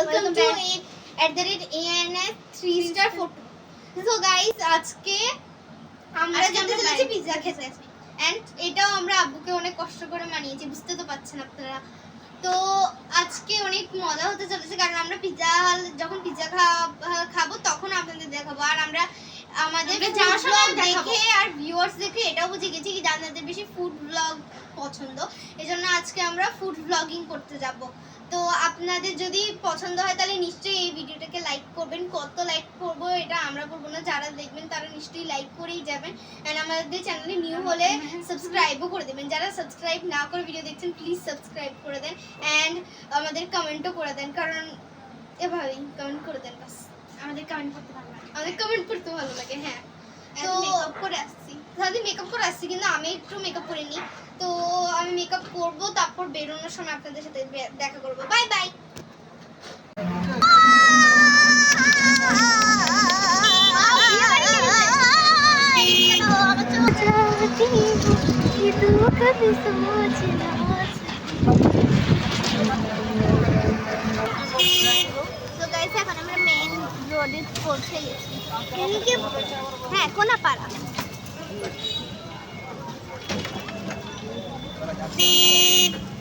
welcome to @ANS 3-star photo. So guys, আজকে আমরা যেতে চলেছি পিৎজা খেতে। এন্ড এটাও আমরা আব্বুকে অনেক কষ্ট করে বানিয়েছি, বুঝতে তো পারছেন আপনারা। তো আজকে অনেক মজা হতে চলেছে, কারণ আমরা যখন পিৎজা খাবো তখন আপনাদের দেখাবো। আর আমরা আমাদের যাওয়ার সময় দেখে আর ভিউয়ার্স দেখে এটাও বুঝে গেছি কি আপনাদের বেশি ফুড ব্লগ পছন্দ, এজন্য আজকে আমরা ফুড ব্লগিং করতে যাব। তো আপনাদের যদি পছন্দ হয় তাহলে নিশ্চয়ই এই ভিডিওটাকে লাইক করবেন। কত লাইক করবো এটা আমরা বলবো না, যারা দেখবেন তারা নিশ্চয়ই লাইক করেই যাবেন। এন্ড আমাদের চ্যানেলে নিউ হলে সাবস্ক্রাইবও করে দেবেন। যারা সাবস্ক্রাইব না করে ভিডিও দেখছেন প্লিজ সাবস্ক্রাইব করে দেন এন্ড আমাদের কমেন্টও করে দেন, কারণ এভাবেই কমেন্ট করে দেন। বাস আমাদের কমেন্ট করতে ভালো লাগে, আমাদের কমেন্ট করতে ভালো লাগে। হ্যাঁ, তো মেকআপ করে আসছি, সারাদিন মেকআপ করে আসছি, কিন্তু আমি একটু মেকআপ করে নিই। তো আমি মেকআপ করবো, তারপর বেরোনোর সময় আপনাদের সাথে দেখা করবো। Bye bye. এখন আমরা মেইন রোডে পৌঁছে গেছি। হ্যাঁ, কোনাপাড়া।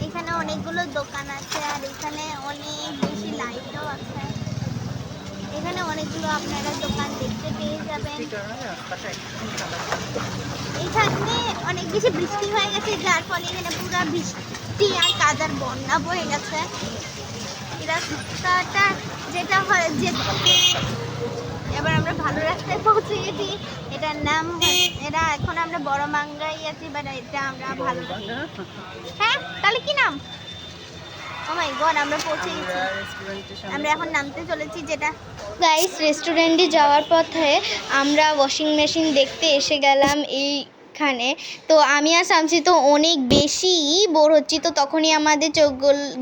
এখানে অনেকগুলো দোকান আছে আর এখানে অনেক বেশি লাইটও আছে। এখানে অনেকগুলো আপনারা দোকান দেখতে পেয়ে যাবেন। এখানে অনেক বেশি বৃষ্টি হয়ে গেছে, যার ফলে এখানে পুরো বৃষ্টি আর কাদার বন্যা বয়ে গেছে। রাস্তাটা যেটা হয় যে এবার আমরা ভালো রাস্তায় পৌঁছে গেছি। এটার নাম এটা এখন আমরা বড় মাঙ্গাই আছি, বাট এটা আমরা ভালো। হ্যাঁ, তাহলে কি নাম? ও মাই গড, আমরা পৌঁছে গেছি। আমরা এখন নামতে চলেছি। যেটা গাইস, রেস্টুরেন্টে যাওয়ার পথে আমরা ওয়াশিং মেশিন দেখতে এসে গেলাম এইখানে। তো আমি আর শামসি তো অনেক বেশি বোর হচ্ছি, তো তখনই আমাদের চোখ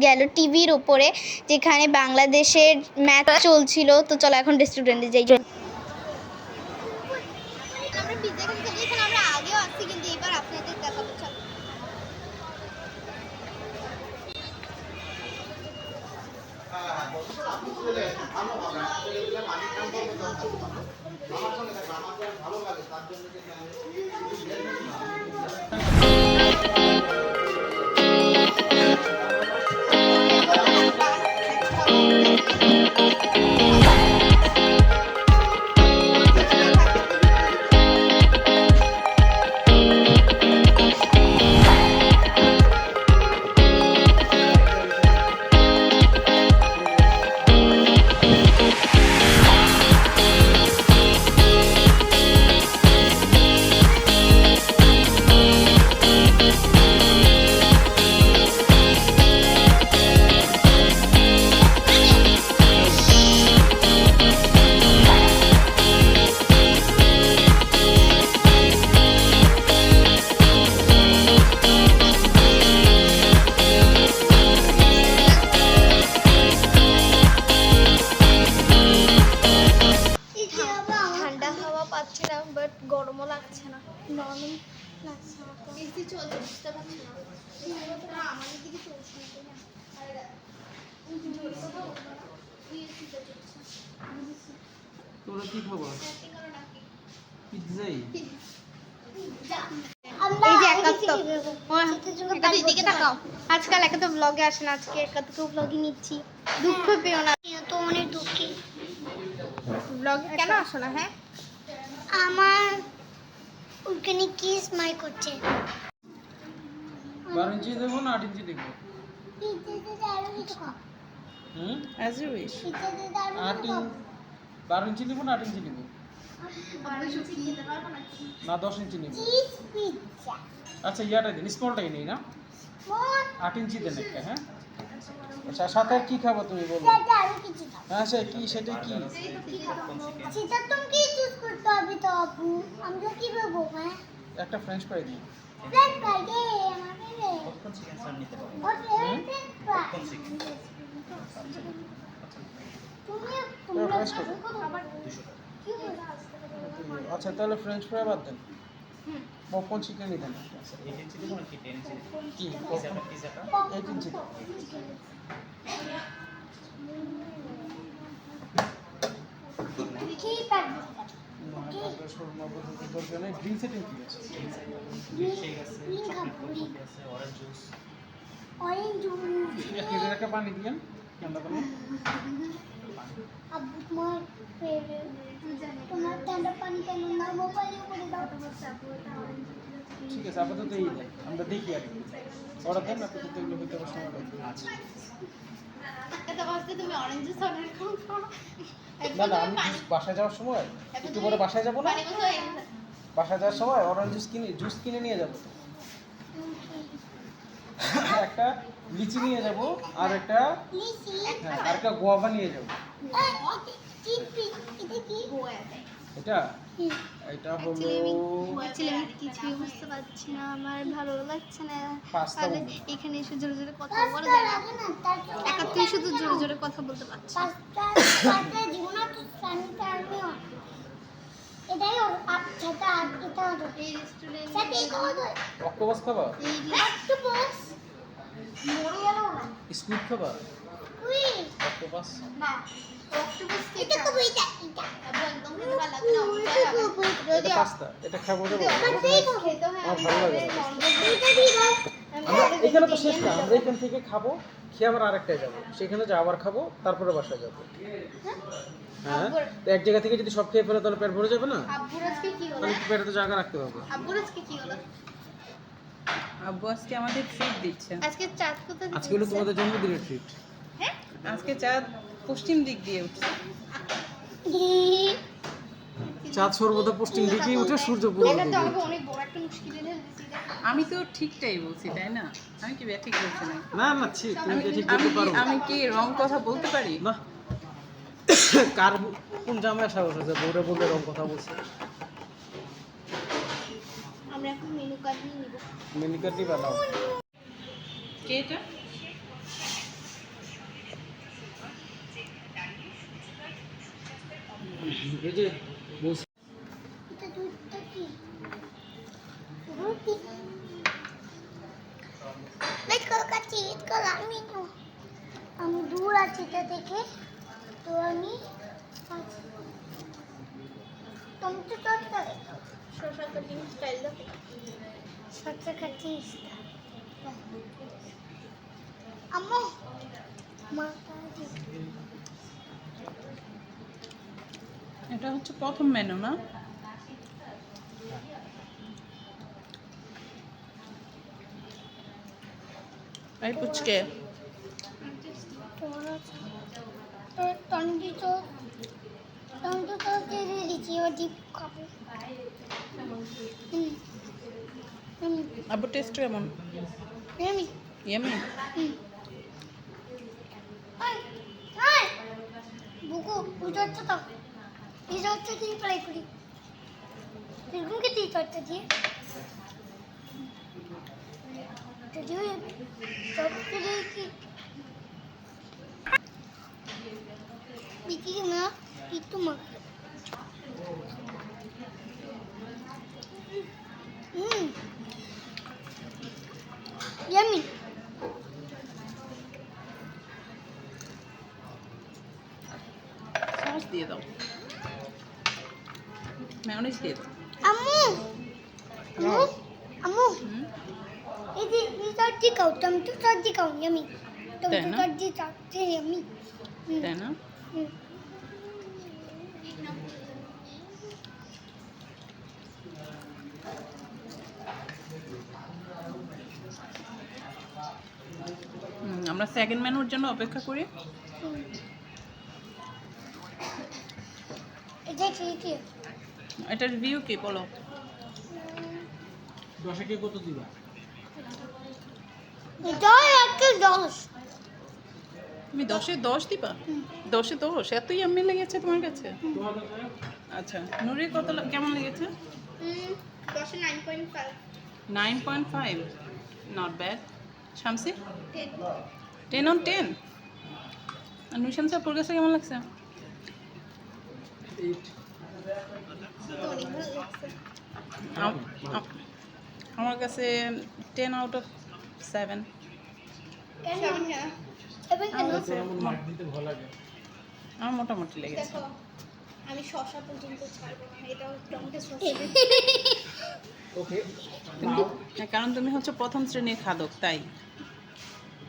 গেল টিভির উপরে, যেখানে বাংলাদেশের ম্যাচ চলছিল। তো চলো এখন রেস্টুরেন্টে যাই। আমরা পিৎজা খেতে গিয়েছিলাম, আমরা আগেও আসছি, কিন্তু এবার আপনাদের দেখাবো। চলো। বাট গরমও লাগছে না, নরমাল লাগছে। এসি চলছে, বুঝতে পারছি না আমাদের দিকে চলছে না। তোরা কি খবর? পিৎজাই এই যে এদিকে তাকাও। আজকাল একা তো ব্লগে আসে না, আজকে একা তো ব্লগে নিচ্ছি। দুঃখ পেও না, তো অনেক দুঃখী। ব্লগ কেন আসো না? হ্যাঁ, আমার ওখানে কি স্মাইল করছে। 12 ইঞ্চি দেবো না 8 ইঞ্চি দেবো? As you wish. 12 ইঞ্চি নেবো না 8 ইঞ্চি নেবো? না 10 ইঞ্চি নেবো। আচ্ছা, ইয়াটাই দিন, স্মলটাই নেই না? 8 ইঞ্চি দেন একটা। হ্যাঁ, আচ্ছা, সাথে কি খাবো তুমি বলো? হ্যাঁ, সেটা কি? সেটা তুমি চুজ করতে হবে তো আপু, আমরা কি বলবো? হ্যাঁ, একটা ফ্রেঞ্চ ফ্রাই দিন। ফ্রেঞ্চ ফ্রাই দে আমার ফেভারিট। পপকর্ন চিকেন স্যার নিতে পারো। Popcorn chicken. তুমি খাবার 200 টাকা। আচ্ছা, তাহলে ফ্রেঞ্চ ফ্রাই বাদ দেন, পপকর্ন চিকেনই দেন। 8 ইঞ্চি দেবো নাকি 10 ইঞ্চি দেবো? কি পিজাটা 8 ইঞ্চি? দরকার নেই। ড্রিঙ্ক সেটিং কি আছে? শেক আছে, চকলেট কফি আছে, orange juice. Orange juice 1 litre একটা পানি দিবেন ঠান্ডা পানি। আব্বু তোমার ফেভারিট তোমার ঠান্ডা পানি কেন না মোবাইলে করে দাও ঠিক আছে, আপাতত এই দেন, আমরা দেখি আর কি অর্ডার দেন। আপাতত এগুলো হইতে হবে সময় লাগবে। আচ্ছা এত কষ্টে তুমি অরেঞ্জ জুস অর্ডার করো না না, আমি just বাসায় যাওয়ার সময় একটু পরে বাসায় যাবো না, পানি বোতল হয়ে গেছে। বাসায় যাওয়ার সময় অরেঞ্জ জুস কিনে নিয়ে যাবো। একটা লিচি নিয়ে যাব আর একটা লিচি হ্যাঁ আর একটা গোয়াভা নিয়ে যাব। এটা কি এটা এটা হলো Actually আমি কিছুই বুঝতে পারছি না, আমার ভালো লাগছে না। পাস্তা তাহলে বলবো। এখানে এসে জোরে জোরে কথা বলা পাস্তা যায় না। লাগে না তারপর একা তুই শুধু জোরে জোরে কথা বলতে পারছিস। পাস্তা জীবনা তো সানিটা আমি এটাই আচ্ছা এটা এই রেস্টুরেন্ট সাথে এটা হলো অক্টোপাস খাবা, অক্টোপাস মরে গেল না স্কুইড খাবা, উই অক্টোপাস না অক্টোপাস কে এটা কবে এটা আবু একদম খেতে ভালো লাগে না। এটা পাস্তা, এটা খাবো যাবো। খেতে হয় আমার ভালো লাগে না। এটা দিয়ে দাও আমরা এখানে তো শেষ না, আমরা এখান থেকে খাবো, খেয়ে আবার আরেকটায় যাবো, সেখানে যা আবার খাবো, তারপরে বাসায় যাবো। হ্যাঁ, তো এক জায়গা থেকে যদি সব খেয়ে ফেলে তাহলে পেট ভরে যাবে না, আব্বুর আজকে কি হলো? তাহলে পেটে তো জায়গা রাখতে হবে। আব্বুর আজকে কি হলো? আব্বু আজকে আমাদের ট্রিট দিচ্ছে। আজকে চাঁদ কোথায় আজকে হলো তোমাদের জন্মদিনের ট্রিট। হ্যাঁ আজকে চাঁদ পশ্চিম দিক দিয়ে উঠছে। চাঁদ সর্বদা পশ্চিম দিকেই উঠে, সূর্য পূর্ব এটা তো দিকে আমাকে ওঠে। অনেক বড় একটা মুশকিলে ঢেলেছি। আমি তো ঠিকটাই বলছি, তাই না? আমি কি ঠিক বলছি না? না না, ছি, তুমি আমি কি ঠিক আমি বলতে কি পারো? আমি কি রং কথা বলতে পারি? না, কার কোন জামায় সাহস আছে বউরে বলতে এরকম কথা বলছে? আমরা এখন মেনু কার্ড নিয়ে নিব। মেনু কার্ড নিবা নাও। কে এটা? এই যে বলছি এটা দুধটা কি রুটি let's go kacchi let's go আমি দূর আছি এটা থেকে তো আমি টমেটো সসটা শসা কাটিং স্টাইল দেখো। সসটা কাচ্চি আম্মু মাটা এটা হচ্ছে প্রথম মেনু না? এই পুচকে তন্ডি তো দিয়ে দিচ্ছি এবার ডিপ খাবো আব্বু টেস্ট কেমন? আমি ইয়ামি? বুকু উঠতে তো এই চটটা দিয়ে ফ্রাই করি এরকমকে দিই চটটা দিয়ে যদিও চটটা দিয়ে কি বিক্রি না একটু মা ইয়ামি সস দিয়ে দাও, মেয়োনিজ দিয়ে দাও। আম্মু আম্মু আম্মু হুম? এই যে এই চটটি খাও টমেটো চটটি খাও ইয়ামি তাই টমেটো না? চটটি চাটতে ইয়ামি তাই না? আমরা সেকেন্ড মেনুর জন্য অপেক্ষা করি। এটা কি কি এটার রিভিউ কি বলো? 10 কে কত দিবা? এটা একটা 10 তুমি 10-এ 10 দিবা? 10-এ 10 এতই আমি লেগেছে তোমার কাছে? আচ্ছা, নুরির কত কেমন লেগেছে? 10 এ 9.5 9.5, নট ব্যাড। শামসি 10 10 on 10। আর নুশান সাহেব তোর কাছে কেমন লাগছে? 8 তো অনেক ভালো লাগছে। আমার কাছে 10 out of 7। কেন কেমন কেন? এবং কেন এমন মার্ক দিতে ভালো লাগে। আমার মোটামুটি লেগেছে। দেখো আমি শশা পর্যন্ত ছাড়বো না, এটাও টমেটো সস। ওকে, হ্যাঁ, কারণ তুমি হচ্ছে প্রথম শ্রেণীর খাদক, তাই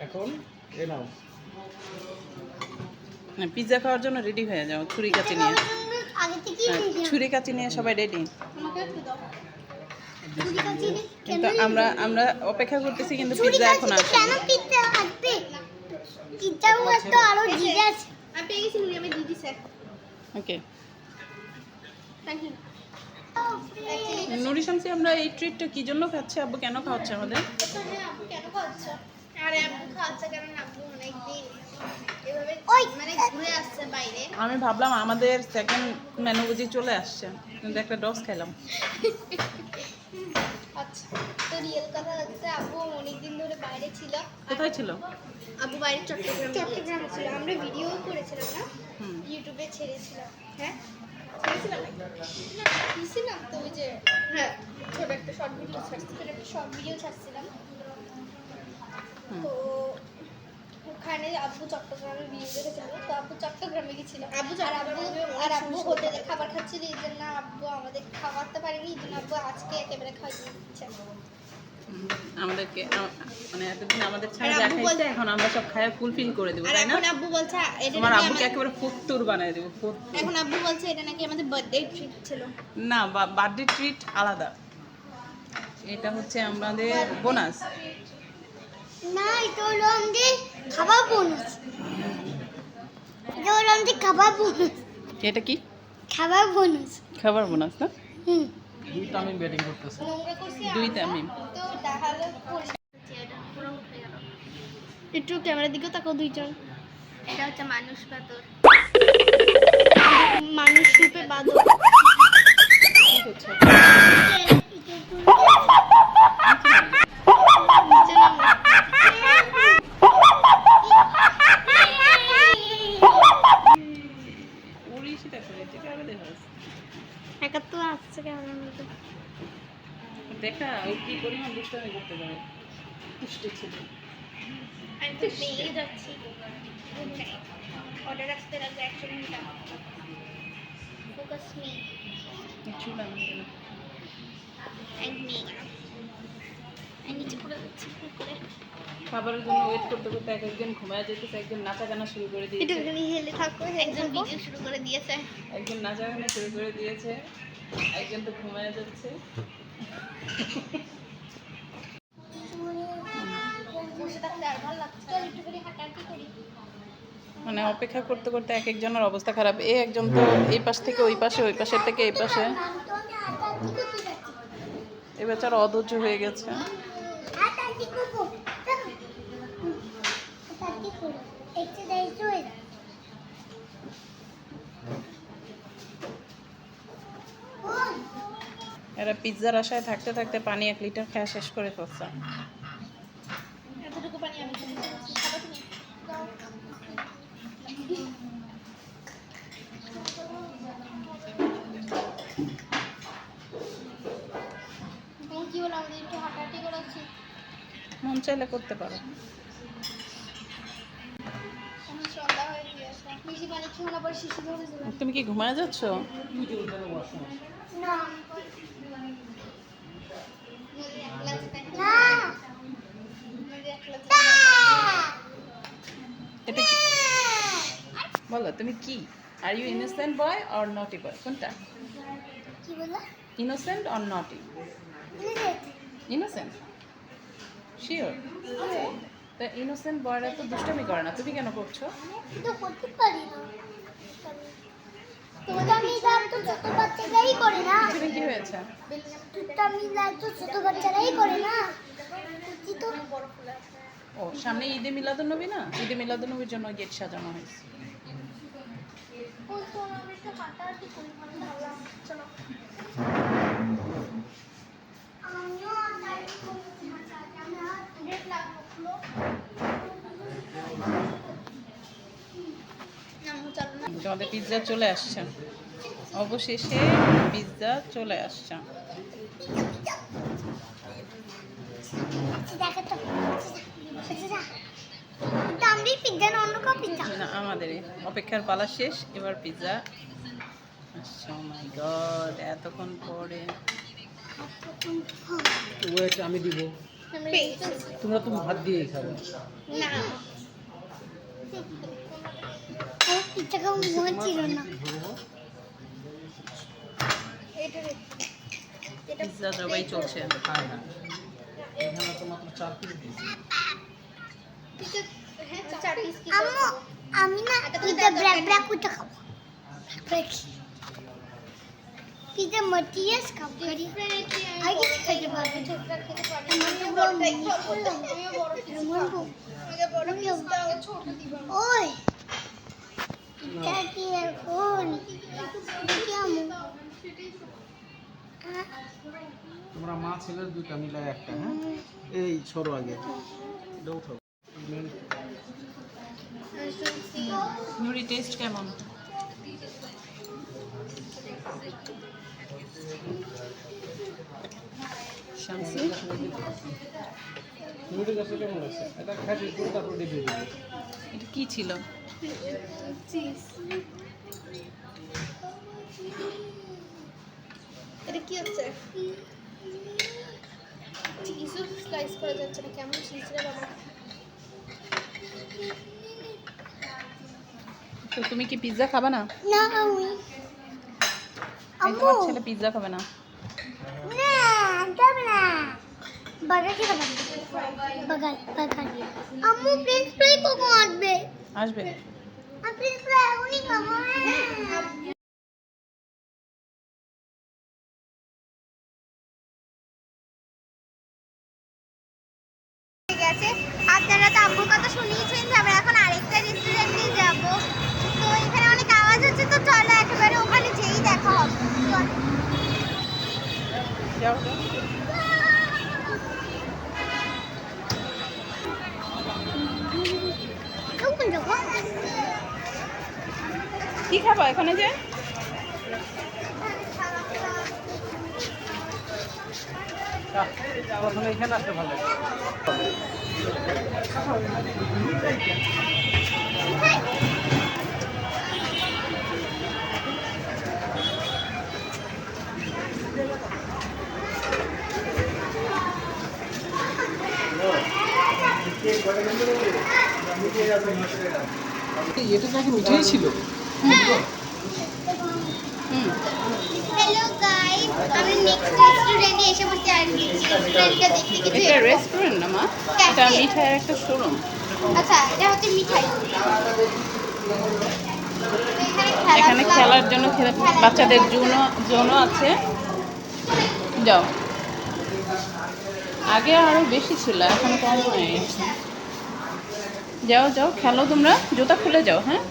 এখন এ নাও। পিৎজা খাওয়ার জন্য রেডি হয়ে যাও, ছুরি কাচি নিয়ে। আগে থেকেই হ্যাঁ, দিয়ে দিলাম। ছুরি কাচি নিয়ে সবাই রেডি। আমাকে একটু দাও। ছুরি কাচি দিয়ে কিন্তু আমরা অপেক্ষা করতেছি, কিন্তু ছুরি পিৎজা এখন কাচি আসে। কেন পিৎজা আসবে? পিৎজাও তো আরো জিরে আছে। আমি পেয়ে গেছি, নুরি আমি দিয়ে দিছি। Okay thank you. নুরি শামসি, আমরা এই ট্রিটটা কি জন্য খাচ্ছি? আব্বু কেন খাওয়াচ্ছে আমাদের? আব্বু কেন খাওয়াচ্ছ? আরে আব্বু খাওয়াচ্ছে কারণ আব্বু অনেকদিন এভাবে মানে ঘুরে আসছে বাইরে। আমি ভাবলাম আমাদের সেকেন্ড মেনু বুঝি চলে আসছে, কিন্তু একটা ডস খেলাম। আচ্ছা, তো রিয়েল কথা হচ্ছে আব্বু অনেকদিন ধরে বাইরে ছিল। কোথায় ছিল? আব্বু বাইরে চট্টগ্রামে ছিল। আমরা ভিডিও করেছিলাম না, হুম। ইউটিউবে ছেড়েছিলাম। হ্যাঁ ছেড়েছিলাম নাকি? না দিছিলাম তো, ওই যে হ্যাঁ ছোট একটা শর্ট ভিডিও ছাড়ছিলাম। হুম। তো ওখানে আব্বু চট্টগ্রামে ভিডিও দেখেছিল, তো আব্বু চট্টগ্রামে গেছিল। আব্বু হোটেলে খাবার খাচ্ছিল, এই জন্য আব্বু আমাদের খাওয়াতে পারেনি, এই জন্য আব্বু আজকে একেবারে খাইয়ে দিচ্ছে। আমাদেরকে মানে এতদিন আমাদের ছাড়া আর যা আব্বু খাইছে, বলছে- এখন আমরা সব খায় ফুলফিল করে দেবো, আর তাই না? এখন আব্বু বলছে এটা তোমার নাকি আব্বুকে একেবারে ফুত্তুর বানায় দেবো, ফুত্তুর। এখন আব্বু বলছে এটা নাকি আমাদের বার্থডে ট্রিট ছিল। না, বার্থডে ট্রিট আলাদা, এটা হচ্ছে আমাদের বোনাস। না, এটা হলো আমাদের খাবার বোনাস। এটা হলো আমাদের খাবার বোনাস। এটা কি? খাবার বোনাস। খাবার বোনাস না? হুম। দুই তামিম ব্যাটিং করতেছে। নোংরা করছি দুই আমরা, তামিম। তো তাহলে একটু ক্যামেরার দিকেও তাকাও দুইজন। এটা হচ্ছে মানুষ বাদর, মানুষ রূপে বাদর। কি করছো? নিচে নামো। উড়িয়েছি, দেখো এটা কারো দেখা যাচ্ছে। একা তো আসছে ক্যামেরার মধ্যে। দেখা ওই কি পরিমাণ দুষ্টামি করতে পারে, পুষ্টি ছিল। আমি তো পেয়ে যাচ্ছি। অর্ডার আসতে লাগবে 100 মিনিট। ফোকাস মি কিছু না, এন্ড মি। আমি নিচে পড়ে যাচ্ছি করে। খাবারের জন্য ওয়েট করতে করতে একজন ঘুমায় যেতেছে, একজন নাচা গানা শুরু করে দিয়েছে, একটুখানি হেলে থাকো, একজন ভিডিও শুরু করে দিয়েছে। একজন নাচা গানা শুরু করে দিয়েছে, একজন তো ঘুমায় যাচ্ছে। বসে থাকতে আর ভালো লাগছে না, একটুখানি হাঁটাহাঁটি করি। মানে অপেক্ষা করতে করতে এক একজনের অবস্থা খারাপ। এই একজন তো এই পাশ থেকে ওই পাশে, ওই পাশের থেকে এই পাশে, এই বেচারা অধৈর্য হয়ে গেছে। এরা পিৎজার আশায় থাকতে থাকতে পানি 1 লিটার খাওয়া শেষ করে ফেলছে। এতটুকু পানি আমি কিনে দিয়েছি। খাবে তুমি? এখন কি বলো, আমাদের একটু হাঁটাহাঁটি করাচ্ছি। মন চাইলে করতে পারো। এখন সন্ধ্যা হয়ে গিয়েছে, বেশি পানি খেয়ে না পরে শিশু ধরে যাবে। তুমি কি ঘুমায় যাচ্ছ? নদী একলা যেতে নদী একলা যেতে এটা কি বলো, তুমি কি? Are you innocent boy or naughty boy? কোনটা? কি বললা? Innocent or naughty? Innocent sure? তা ইনোসেন্ট বয়রা তো দুষ্টামি করে না, তুমি কেন করছো? কিন্তু করতে পারি না। দুষ্টামিটা তো ছোট বাচ্চারাই করে না। তুমি কি হয়েছে? দুষ্টামিটা তো ছোট বাচ্চারাই করে না। বুঝছি তো। ও, সামনে ঈদে মিলাদুন্নবী না? ঈদে মিলাদুন্নবীর জন্য গেট সাজানো হয়েছে। ওই তো আমি একটু হাঁটাহাঁটি করি, ভালো লাগছে। চলো। আমিও হাঁটাহাঁটি করছি, হাঁটাহাঁটি। ডেট লাগলো। আম্মু চলো না। আমাদের পিৎজা চলে আসছে, অবশেষে পিৎজা চলে আসছে। দেখো তো। আমরাই পিজ্জা না অন্য কেউ পিজ্জা? না, আমাদের অপেক্ষার পালা শেষ, এবার পিৎজা Oh my God, এতক্ষণ পরে। ওয়েট আমি দিব, তোমরা তো ভাত দিয়েই খাবে। না আমার পিঠা খাওয়া মনে ছিল না। পিৎজা জবাই চলছে। হ্যাঁ হ্যাঁ, এখানে তো মাত্র 4 পিস দিয়েছি। হ্যাঁ 4 পিস কি আম্মু আমি না পিঠা ব্ল্যাক ব্ল্যাক পিঠা খাবো। পিঠা মটিয়াস খাবো করি আর কিছু খেতে পারবো না। খেতে পারি আমার তো বড় আমিও বড় পিস খাবো। বড় পিস দাও ছোট দিবা ওই পিঠা কি এখন দেখি আম্মু তোমরা মা ছেলের দুইটা মিলে একটা, হ্যাঁ এই সরো আগে, এটা উঠাও। নুরি টেস্ট কেমন? শামসি নুডলস কাছে কেমন লাগছে? এটা খাইতে একটু তারপর দিয়ে দিবি। এটা কি ছিল? চিজ এটা কি হচ্ছে চিজও স্লাইস করা যাচ্ছে না কেমন চিজ রে বাবা তো তুমি কি পিৎজা খাবে না? না আমি তোমার ছেলে পিৎজা খাবে না? না যাবে না বাগান খেতে পারবে বাগান বাগান আম্মু ফ্রেঞ্চ ফ্রাই কখন আসবে আসবে। আমি ফ্রেঞ্চ ফ্রাই এখনই খাবো গেছে আপনারা তো আম্মুর কথা শুনিয়েছেন যে আমরা এখন আরেকটা রেস্টুরেন্টে যাব তো এখানে অনেক আওয়াজ হচ্ছে তো চলো একেবারে ওখানে যেই দেখা হবে চলো। যাও কখন যাবো কি খাবো এখানে যে? এখন এখানে আসতে ভালো লাগে। এটা নাকি মিঠাই ছিল। হুম, হ্যালো গাইস আমি নেক্সট রেস্টুরেন্টে এসে বসে আর রেস্টুরেন্টটা দেখতে কিছু এটা রেস্টুরেন্ট না মা, এটা মিঠাইয়ের একটা শোরুম। আচ্ছা এটা হচ্ছে মিঠাই এখানে খেলার জন্য বাচ্চাদের জোনও আছে। যাও, আগে আরো বেশি ছিল এখন কম হয়ে গেছে। যাও যাও খেলো তোমরা, জুতা খুলে যাও। হ্যাঁ